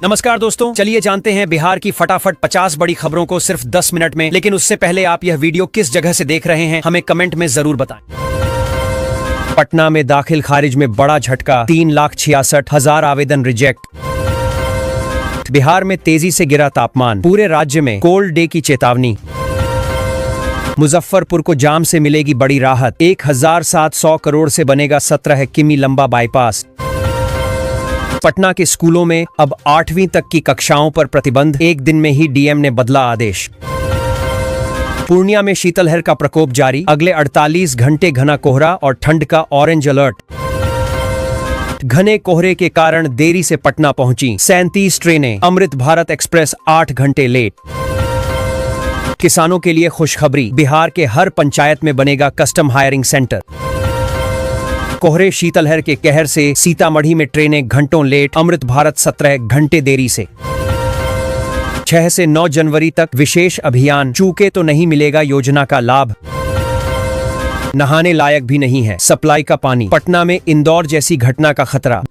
नमस्कार दोस्तों, चलिए जानते हैं बिहार की फटाफट 50 बड़ी खबरों को सिर्फ 10 मिनट में। लेकिन उससे पहले आप यह वीडियो किस जगह से देख रहे हैं हमें कमेंट में जरूर बताएं। पटना में दाखिल खारिज में बड़ा झटका, 3,66,000 आवेदन रिजेक्ट। बिहार में तेजी से गिरा तापमान, पूरे राज्य में कोल्ड डे की चेतावनी। मुजफ्फरपुर को जाम से मिलेगी बड़ी राहत, 1,700 करोड़ से बनेगा 17 किमी लंबा बाईपास। पटना के स्कूलों में अब 8वीं तक की कक्षाओं पर प्रतिबंध, एक दिन में ही डीएम ने बदला आदेश। पूर्णिया में शीतलहर का प्रकोप जारी, अगले 48 घंटे घना कोहरा और ठंड का ऑरेंज अलर्ट। घने कोहरे के कारण देरी से पटना पहुंची 37 ट्रेनें, अमृत भारत एक्सप्रेस 8 घंटे लेट। किसानों के लिए खुशखबरी, बिहार के हर पंचायत में बनेगा कस्टम हायरिंग सेंटर। कोहरे शीतलहर के कहर से सीतामढ़ी में ट्रेनें घंटों लेट, अमृत भारत 17 घंटे देरी से। 6 से 9 जनवरी तक विशेष अभियान, चूके तो नहीं मिलेगा योजना का लाभ। नहाने लायक भी नहीं है सप्लाई का पानी, पटना में इंदौर जैसी घटना का खतरा।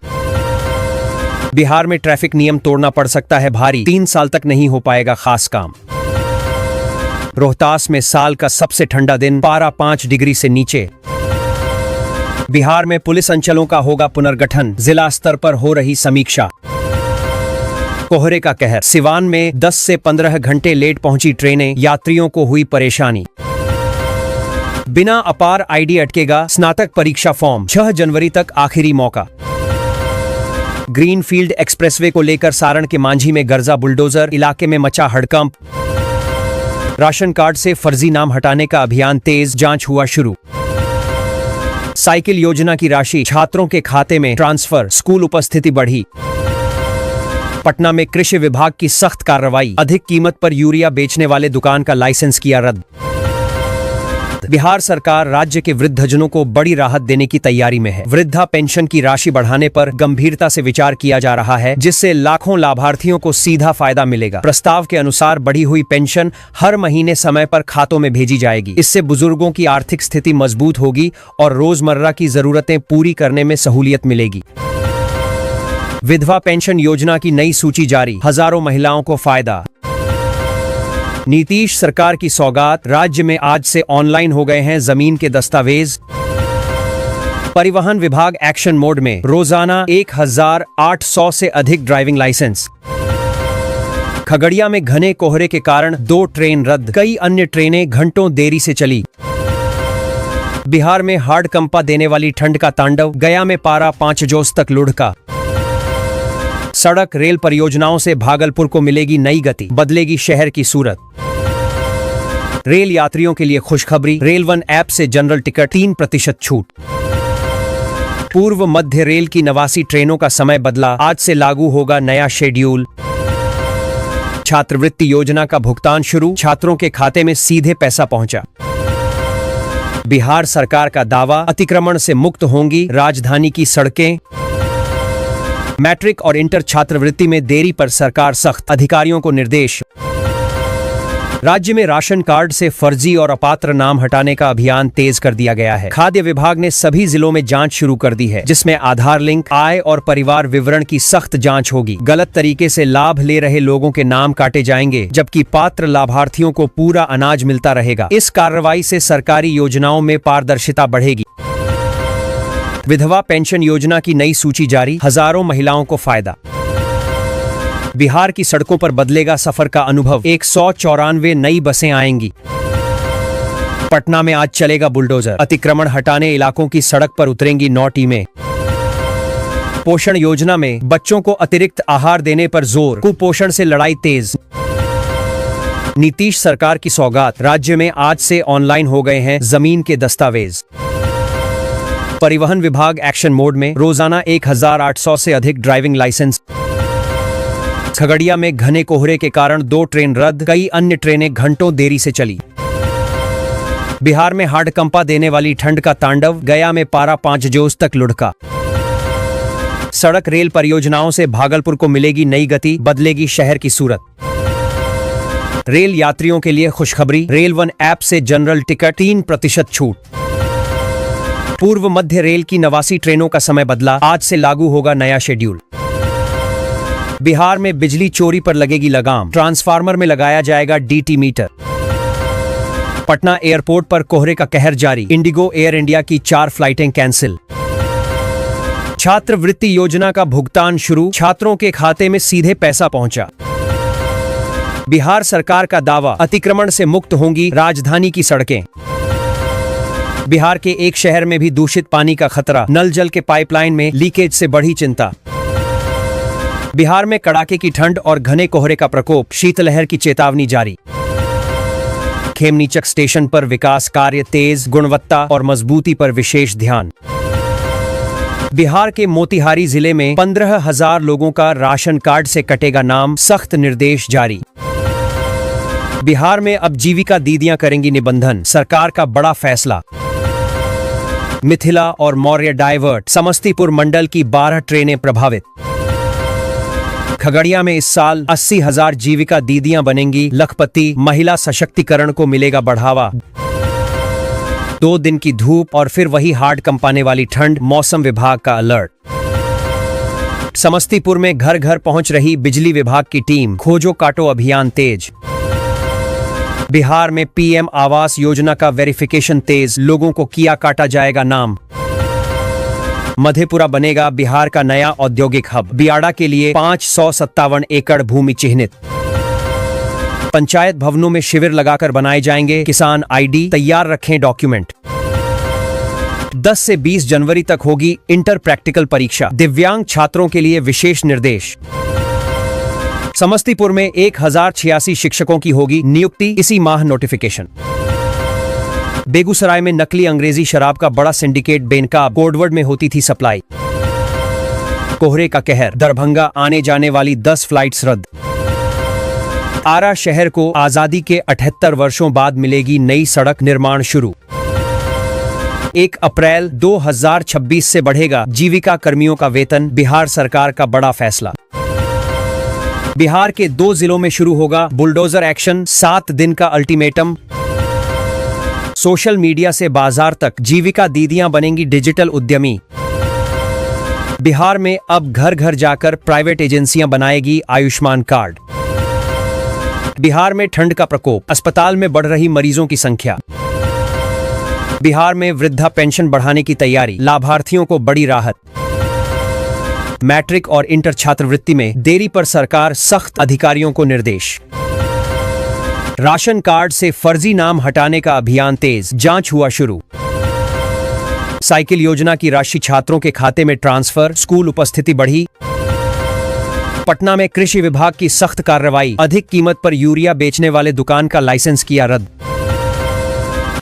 बिहार में ट्रैफिक नियम तोड़ना पड़ सकता है भारी, 3 साल तक नहीं हो पाएगा खास काम। रोहतास में साल का सबसे ठंडा दिन, पारा 5 डिग्री से नीचे। बिहार में पुलिस अंचलों का होगा पुनर्गठन, जिला स्तर पर हो रही समीक्षा। कोहरे का कहर, सिवान में 10 से 15 घंटे लेट पहुंची ट्रेनें, यात्रियों को हुई परेशानी। बिना अपार आईडी अटकेगा स्नातक परीक्षा फॉर्म, 6 जनवरी तक आखिरी मौका। ग्रीनफील्ड एक्सप्रेसवे को लेकर सारण के मांझी में गर्जा बुलडोजर, इलाके में मचा हड़कंप। राशन कार्ड से फर्जी नाम हटाने का अभियान तेज, जांच हुआ शुरू। साइकिल योजना की राशि छात्रों के खाते में ट्रांसफर, स्कूल उपस्थिति बढ़ी। पटना में कृषि विभाग की सख्त कार्रवाई, अधिक कीमत पर यूरिया बेचने वाले दुकान का लाइसेंस किया रद्द। बिहार सरकार राज्य के वृद्धजनों को बड़ी राहत देने की तैयारी में है। वृद्धा पेंशन की राशि बढ़ाने पर गंभीरता से विचार किया जा रहा है, जिससे लाखों लाभार्थियों को सीधा फायदा मिलेगा। प्रस्ताव के अनुसार बढ़ी हुई पेंशन हर महीने समय पर खातों में भेजी जाएगी। इससे बुजुर्गों की आर्थिक स्थिति मजबूत होगी और रोजमर्रा की जरूरतें पूरी करने में सहूलियत मिलेगी। विधवा पेंशन योजना की नई सूची जारी, हजारों महिलाओं को फायदा। नीतीश सरकार की सौगात, राज्य में आज से ऑनलाइन हो गए हैं जमीन के दस्तावेज। परिवहन विभाग एक्शन मोड में, रोजाना 1,800 से अधिक ड्राइविंग लाइसेंस। खगड़िया में घने कोहरे के कारण 2 ट्रेन रद्द, कई अन्य ट्रेनें घंटों देरी से चली। बिहार में हार्ड कंपा देने वाली ठंड का तांडव, गया में पारा 5 जोस तक लुढ़का। सड़क रेल परियोजनाओं से भागलपुर को मिलेगी नई गति, बदलेगी शहर की सूरत। रेल यात्रियों के लिए खुशखबरी, रेल वन ऐप से जनरल टिकट 3% छूट। पूर्व मध्य रेल की 89 ट्रेनों का समय बदला, आज से लागू होगा नया शेड्यूल। छात्रवृत्ति योजना का भुगतान शुरू, छात्रों के खाते में सीधे पैसा पहुंचा। बिहार सरकार का दावा, अतिक्रमण से मुक्त होंगी राजधानी की सड़कें। मैट्रिक और इंटर छात्रवृत्ति में देरी पर सरकार सख्त, अधिकारियों को निर्देश। राज्य में राशन कार्ड से फर्जी और अपात्र नाम हटाने का अभियान तेज कर दिया गया है। खाद्य विभाग ने सभी जिलों में जांच शुरू कर दी है, जिसमें आधार लिंक, आय और परिवार विवरण की सख्त जांच होगी। गलत तरीके से लाभ ले रहे लोगों के नाम काटे जाएंगे, जबकि पात्र लाभार्थियों को पूरा अनाज मिलता रहेगा। इस कार्रवाई से सरकारी योजनाओं में पारदर्शिता बढ़ेगी। विधवा पेंशन योजना की नई सूची जारी, हजारों महिलाओं को फायदा। बिहार की सड़कों पर बदलेगा सफर का अनुभव, 194 नई बसें आएंगी। पटना में आज चलेगा बुलडोजर, अतिक्रमण हटाने इलाकों की सड़क पर उतरेंगी 9 टीमें। पोषण योजना में बच्चों को अतिरिक्त आहार देने पर जोर, कुपोषण से लड़ाई तेज। नीतीश सरकार की सौगात, राज्य में आज से ऑनलाइन हो गए हैं जमीन के दस्तावेज। परिवहन विभाग एक्शन मोड में, रोजाना 1,800 से अधिक ड्राइविंग लाइसेंस। खगड़िया में घने कोहरे के कारण 2 ट्रेन रद्द, कई अन्य ट्रेनें घंटों देरी से चली। बिहार में हार्ड कंपा देने वाली ठंड का तांडव, गया में पारा 5 जोस तक लुढ़का। सड़क रेल परियोजनाओं से भागलपुर को मिलेगी नई गति, बदलेगी शहर की सूरत। रेल यात्रियों के लिए खुशखबरी, रेल वन ऐप से जनरल टिकट 3% छूट। पूर्व मध्य रेल की 89 ट्रेनों का समय बदला, आज से लागू होगा नया शेड्यूल। बिहार में बिजली चोरी पर लगेगी लगाम, ट्रांसफार्मर में लगाया जाएगा डीटी मीटर। पटना एयरपोर्ट पर कोहरे का कहर जारी, इंडिगो एयर इंडिया की 4 फ्लाइटें कैंसिल। छात्रवृत्ति योजना का भुगतान शुरू, छात्रों के खाते में सीधे पैसा पहुंचा। बिहार सरकार का दावा, अतिक्रमण से मुक्त होंगी राजधानी की सड़कें। बिहार के एक शहर में भी दूषित पानी का खतरा, नल जल के पाइपलाइन में लीकेज से बढ़ी चिंता। बिहार में कड़ाके की ठंड और घने कोहरे का प्रकोप, शीतलहर की चेतावनी जारी। खेमनीचक स्टेशन पर विकास कार्य तेज, गुणवत्ता और मजबूती पर विशेष ध्यान। बिहार के मोतिहारी जिले में 15,000 लोगों का राशन कार्ड से कटेगा नाम, सख्त निर्देश जारी। बिहार में अब जीविका दीदियां करेंगी निबंधन, सरकार का बड़ा फैसला। मिथिला और मौर्य डाइवर्ट, समस्तीपुर मंडल की 12 ट्रेनें प्रभावित। खगड़िया में इस साल 80,000 जीविका दीदियां बनेंगी लखपति, महिला सशक्तिकरण को मिलेगा बढ़ावा। 2 दिन की धूप और फिर वही हार्ड कंपाने वाली ठंड, मौसम विभाग का अलर्ट। समस्तीपुर में घर घर पहुंच रही बिजली विभाग की टीम, खोजो काटो अभियान तेज। बिहार में पीएम आवास योजना का वेरिफिकेशन तेज, लोगों को किया काटा जाएगा नाम। मधेपुरा बनेगा बिहार का नया औद्योगिक हब, बियाड़ा के लिए 557 एकड़ भूमि चिन्हित। पंचायत भवनों में शिविर लगाकर बनाए जाएंगे किसान आईडी, तैयार रखें डॉक्यूमेंट। 10 से 20 जनवरी तक होगी इंटर प्रैक्टिकल परीक्षा, दिव्यांग छात्रों के लिए विशेष निर्देश। समस्तीपुर में 1086 शिक्षकों की होगी नियुक्ति, इसी माह नोटिफिकेशन। बेगूसराय में नकली अंग्रेजी शराब का बड़ा सिंडिकेट बेनकाब, कोडवर्ड में होती थी सप्लाई। कोहरे का कहर, दरभंगा आने जाने वाली 10 फ्लाइट्स रद्द। आरा शहर को आजादी के 78 वर्षों बाद मिलेगी नई सड़क, निर्माण शुरू। 1 अप्रैल 2026 से बढ़ेगा जीविका कर्मियों का वेतन, बिहार सरकार का बड़ा फैसला। बिहार के 2 जिलों में शुरू होगा बुलडोजर एक्शन, 7 दिन का अल्टीमेटम। सोशल मीडिया से बाजार तक जीविका दीदियां बनेंगी डिजिटल उद्यमी। बिहार में अब घर घर जाकर प्राइवेट एजेंसियां बनाएगी आयुष्मान कार्ड। बिहार में ठंड का प्रकोप, अस्पताल में बढ़ रही मरीजों की संख्या। बिहार में वृद्धा पेंशन बढ़ाने की तैयारी, लाभार्थियों को बड़ी राहत। मैट्रिक और इंटर छात्रवृत्ति में देरी पर सरकार सख्त, अधिकारियों को निर्देश। राशन कार्ड से फर्जी नाम हटाने का अभियान तेज, जांच हुआ शुरू। साइकिल योजना की राशि छात्रों के खाते में ट्रांसफर, स्कूल उपस्थिति बढ़ी। पटना में कृषि विभाग की सख्त कार्रवाई, अधिक कीमत पर यूरिया बेचने वाले दुकान का लाइसेंस किया रद्द।